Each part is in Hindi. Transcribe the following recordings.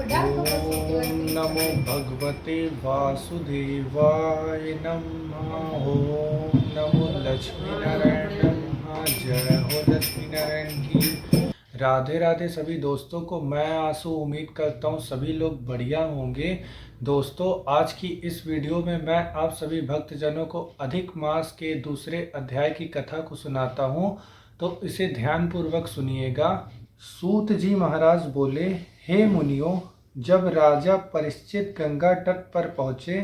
ओम नमो भगवते वासुदेवाय नमः। ओम नमो लक्ष्मी नारायण नमः। जय हो लक्ष्मी नारायण की। राधे राधे सभी दोस्तों को। मैं आंसू उम्मीद करता हूँ सभी लोग बढ़िया होंगे। दोस्तों, आज की इस वीडियो में मैं आप सभी भक्तजनों को अधिक मास के दूसरे अध्याय की कथा को सुनाता हूँ, तो इसे ध्यानपूर्वक सुनिएगा। सूत जी महाराज बोले, हे मुनियों, जब राजा परीक्षित गंगा तट पर पहुँचे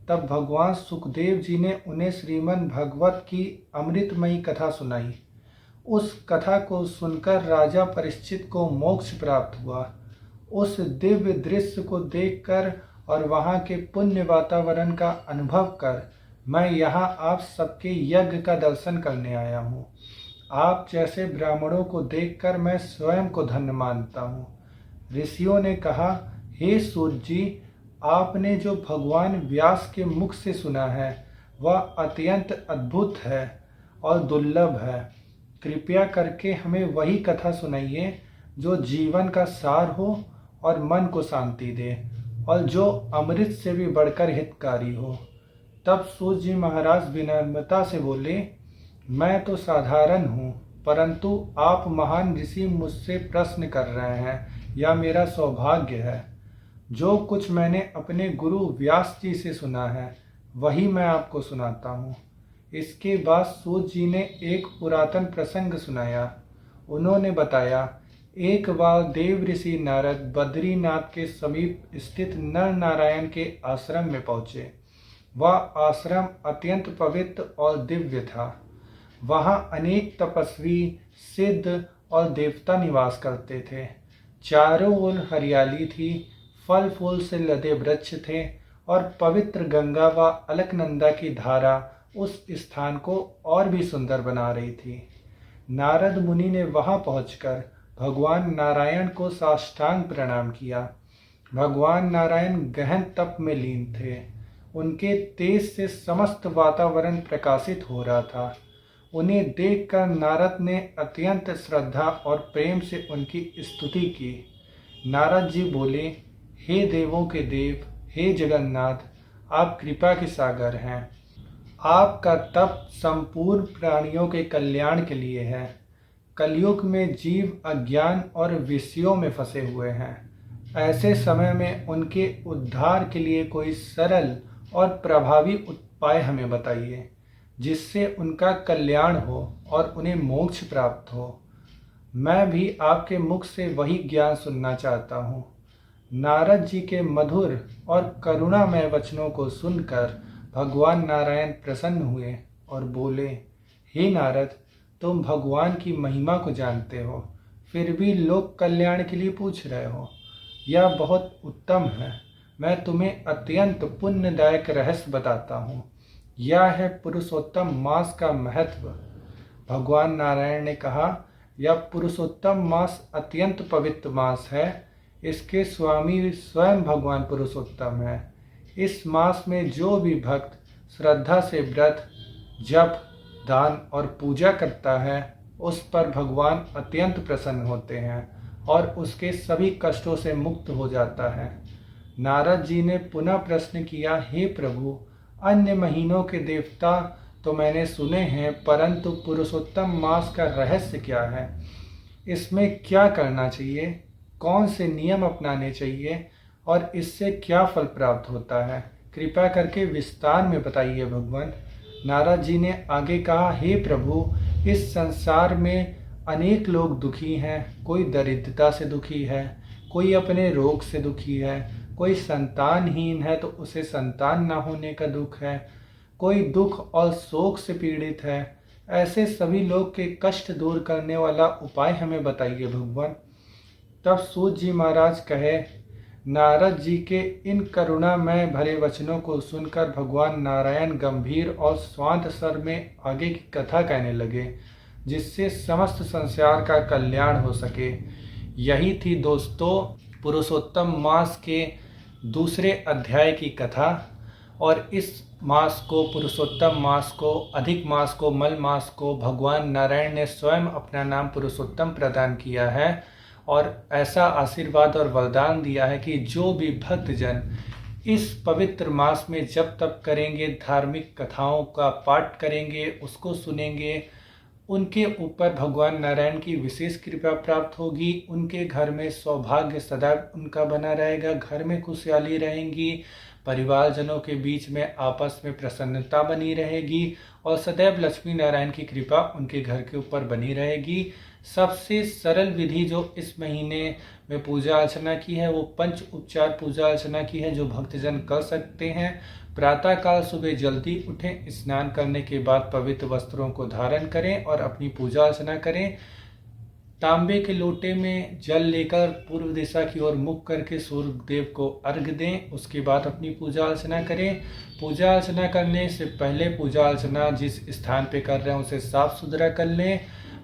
तब भगवान सुखदेव जी ने उन्हें श्रीमद् भागवत की अमृतमयी कथा सुनाई। उस कथा को सुनकर राजा परीक्षित को मोक्ष प्राप्त हुआ। उस दिव्य दृश्य को देखकर और वहाँ के पुण्य वातावरण का अनुभव कर मैं यहाँ आप सबके यज्ञ का दर्शन करने आया हूँ। आप जैसे ब्राह्मणों को देखकर मैं स्वयं को धन्य मानता हूँ। ऋषियों ने कहा, हे सूत जी, आपने जो भगवान व्यास के मुख से सुना है वह अत्यंत अद्भुत है और दुर्लभ है। कृपया करके हमें वही कथा सुनाइए जो जीवन का सार हो और मन को शांति दे और जो अमृत से भी बढ़कर हितकारी हो। तब सूत जी महाराज विनम्रता से बोले, मैं तो साधारण हूँ, परंतु आप महान ऋषि मुझसे प्रश्न कर रहे हैं, यह मेरा सौभाग्य है। जो कुछ मैंने अपने गुरु व्यास जी से सुना है वही मैं आपको सुनाता हूँ। इसके बाद सूत जी ने एक पुरातन प्रसंग सुनाया। उन्होंने बताया, एक बार देव ऋषि नारद बद्रीनाथ के समीप स्थित नर नारायण के आश्रम में पहुँचे। वह आश्रम अत्यंत पवित्र और दिव्य था। वहाँ अनेक तपस्वी, सिद्ध और देवता निवास करते थे। चारों ओर हरियाली थी, फल फूल से लदे वृक्ष थे और पवित्र गंगा व अलकनंदा की धारा उस स्थान को और भी सुंदर बना रही थी। नारद मुनि ने वहां पहुंचकर भगवान नारायण को साष्टांग प्रणाम किया। भगवान नारायण गहन तप में लीन थे। उनके तेज से समस्त वातावरण प्रकाशित हो रहा था। उन्हें देखकर नारद ने अत्यंत श्रद्धा और प्रेम से उनकी स्तुति की। नारद जी बोले, हे देवों के देव, हे जगन्नाथ, आप कृपा के सागर हैं। आपका तप संपूर्ण प्राणियों के कल्याण के लिए है। कलयुग में जीव अज्ञान और विषयों में फंसे हुए हैं। ऐसे समय में उनके उद्धार के लिए कोई सरल और प्रभावी उपाय हमें बताइए, जिससे उनका कल्याण हो और उन्हें मोक्ष प्राप्त हो। मैं भी आपके मुख से वही ज्ञान सुनना चाहता हूँ। नारद जी के मधुर और करुणामय वचनों को सुनकर भगवान नारायण प्रसन्न हुए और बोले, हे नारद, तुम भगवान की महिमा को जानते हो, फिर भी लोक कल्याण के लिए पूछ रहे हो। यह बहुत उत्तम है। मैं तुम्हें अत्यंत पुण्यदायक रहस्य बताता हूँ। यह है पुरुषोत्तम मास का महत्व। भगवान नारायण ने कहा, यह पुरुषोत्तम मास अत्यंत पवित्र मास है। इसके स्वामी स्वयं भगवान पुरुषोत्तम है। इस मास में जो भी भक्त श्रद्धा से व्रत, जप, दान और पूजा करता है, उस पर भगवान अत्यंत प्रसन्न होते हैं और उसके सभी कष्टों से मुक्त हो जाता है। नारद जी ने पुनः प्रश्न किया, हे प्रभु, अन्य महीनों के देवता तो मैंने सुने हैं, परंतु पुरुषोत्तम मास का रहस्य क्या है? इसमें क्या करना चाहिए? कौन से नियम अपनाने चाहिए और इससे क्या फल प्राप्त होता है? कृपया करके विस्तार में बताइए भगवान। नारद जी ने आगे कहा, हे प्रभु, इस संसार में अनेक लोग दुखी हैं। कोई दरिद्रता से दुखी है, कोई अपने रोग से दुखी है, कोई संतानहीन है तो उसे संतान ना होने का दुख है, कोई दुख और शोक से पीड़ित है। ऐसे सभी लोग के कष्ट दूर करने वाला उपाय हमें बताइए भगवान। तब सूत जी महाराज कहे, नारद जी के इन करुणामय भरे वचनों को सुनकर भगवान नारायण गंभीर और स्वांत स्वर में आगे की कथा कहने लगे, जिससे समस्त संसार का कल्याण हो सके। यही थी दोस्तों पुरुषोत्तम मास के दूसरे अध्याय की कथा। और इस मास को, पुरुषोत्तम मास को, अधिक मास को, मल मास को भगवान नारायण ने स्वयं अपना नाम पुरुषोत्तम प्रदान किया है। और ऐसा आशीर्वाद और वरदान दिया है कि जो भी भक्तजन इस पवित्र मास में जप तप करेंगे, धार्मिक कथाओं का पाठ करेंगे, उसको सुनेंगे, उनके ऊपर भगवान नारायण की विशेष कृपा प्राप्त होगी। उनके घर में सौभाग्य सदैव उनका बना रहेगा, घर में खुशहाली रहेंगी, परिवारजनों के बीच में आपस में प्रसन्नता बनी रहेगी और सदैव लक्ष्मी नारायण की कृपा उनके घर के ऊपर बनी रहेगी। सबसे सरल विधि जो इस महीने में पूजा अर्चना की है वो पंच उपचार पूजा अर्चना की है, जो भक्तजन कर सकते हैं। प्रातःकाल सुबह जल्दी उठें, स्नान करने के बाद पवित्र वस्त्रों को धारण करें और अपनी पूजा अर्चना करें। तांबे के लोटे में जल लेकर पूर्व दिशा की ओर मुख करके सूर्य देव को अर्घ दें। उसके बाद अपनी पूजा अर्चना करें। पूजा अर्चना करने से पहले पूजा अर्चना जिस स्थान पे कर रहे हैं उसे साफ सुथरा कर लें।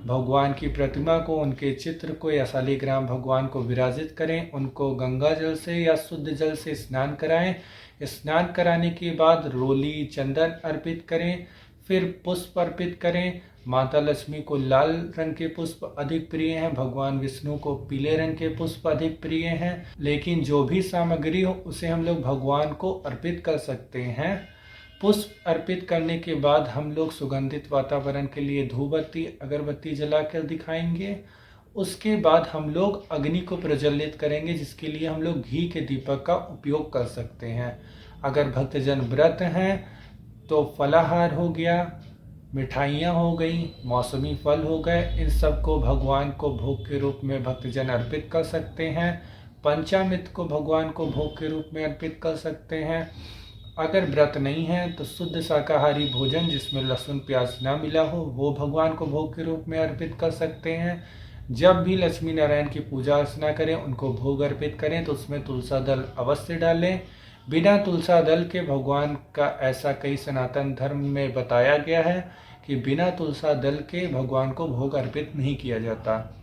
भगवान की प्रतिमा को, उनके चित्र को या शालिग्राम भगवान को विराजित करें। उनको गंगा जल से या शुद्ध जल से स्नान कराएं। स्नान कराने के बाद रोली चंदन अर्पित करें, फिर पुष्प अर्पित करें। माता लक्ष्मी को लाल रंग के पुष्प अधिक प्रिय हैं, भगवान विष्णु को पीले रंग के पुष्प अधिक प्रिय हैं, लेकिन जो भी सामग्री हो उसे हम लोग भगवान को अर्पित कर सकते हैं। पुष्प अर्पित करने के बाद हम लोग सुगंधित वातावरण के लिए धूपबत्ती अगरबत्ती जलाकर दिखाएंगे। उसके बाद हम लोग अग्नि को प्रज्वलित करेंगे, जिसके लिए हम लोग घी के दीपक का उपयोग कर सकते हैं। अगर भक्तजन व्रत हैं तो फलाहार हो गया, मिठाइयाँ हो गई, मौसमी फल हो गए, इन सब को भगवान को भोग के रूप में भक्तजन अर्पित कर सकते हैं। पंचामृत को भगवान को भोग के रूप में अर्पित कर सकते हैं। अगर व्रत नहीं है तो शुद्ध शाकाहारी भोजन जिसमें लहसुन प्याज ना मिला हो वो भगवान को भोग के रूप में अर्पित कर सकते हैं। जब भी लक्ष्मी नारायण की पूजा अर्चना करें, उनको भोग अर्पित करें तो उसमें तुलसा दल अवश्य डालें। बिना तुलसा दल के भगवान का ऐसा कई सनातन धर्म में बताया गया है कि बिना तुलसा दल के भगवान को भोग अर्पित नहीं किया जाता।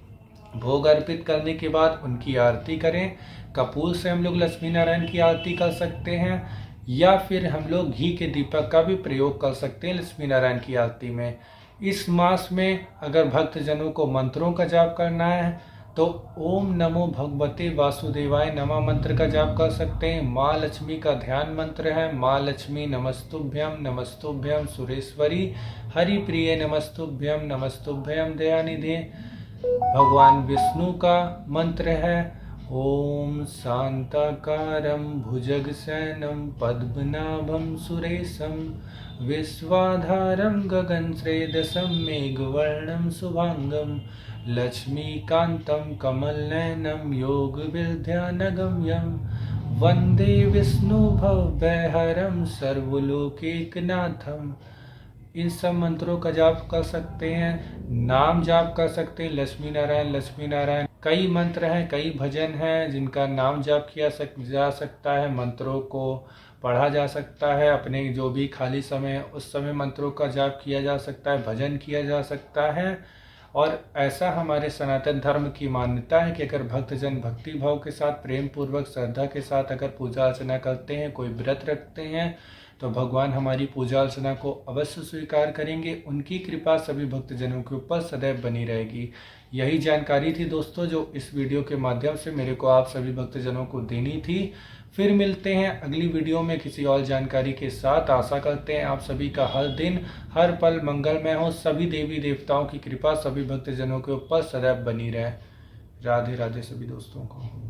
भोग अर्पित करने के बाद उनकी आरती करें। कपूर से हम लोग लक्ष्मी नारायण की आरती कर सकते हैं या फिर हम लोग घी के दीपक का भी प्रयोग कर सकते हैं लक्ष्मी नारायण की आरती में। इस मास में अगर भक्तजनों को मंत्रों का जाप करना है तो ओम नमो भगवते वासुदेवाय नमः मंत्र का जाप कर सकते हैं। माँ लक्ष्मी का ध्यान मंत्र है माँ लक्ष्मी नमस्तुभ्यम नमस्तुभ्यम सुरेश्वरी हरि प्रिय नमस्तुभ्यम नमस्तुभ्यम दयानिधे। भगवान विष्णु का मंत्र है ओम शांताकारं भुजगशयनं पद्मनाभं सुरेशं विश्वाधारं गगनश्रेयसं मेघवर्णं शुभांगं लक्ष्मीकान्तं कमलनयनं योगविद्यानगम्यं वन्दे विष्णुभवभयहरं सर्वलोकैकनाथम्। इन सब मंत्रों का जाप कर सकते हैं, नाम जाप कर सकते हैं लक्ष्मी नारायण। कई मंत्र हैं, कई भजन हैं जिनका नाम जाप किया जा सकता है, मंत्रों को पढ़ा जा सकता है। अपने जो भी खाली समय उस समय मंत्रों का जाप किया जा सकता है, भजन किया जा सकता है। और ऐसा हमारे सनातन धर्म की मान्यता है कि अगर भक्तजन भक्ति भाव के साथ, प्रेम पूर्वक, श्रद्धा के साथ अगर पूजा अर्चना करते हैं, कोई व्रत रखते हैं तो भगवान हमारी पूजा अर्चना को अवश्य स्वीकार करेंगे। उनकी कृपा सभी भक्तजनों के ऊपर सदैव बनी रहेगी। यही जानकारी थी दोस्तों जो इस वीडियो के माध्यम से मेरे को आप सभी भक्तजनों को देनी थी। फिर मिलते हैं अगली वीडियो में किसी और जानकारी के साथ। आशा करते हैं आप सभी का हर दिन हर पल मंगलमय हो। सभी देवी देवताओं की कृपा सभी भक्तजनों के ऊपर सदैव बनी रहे। राधे राधे सभी दोस्तों को।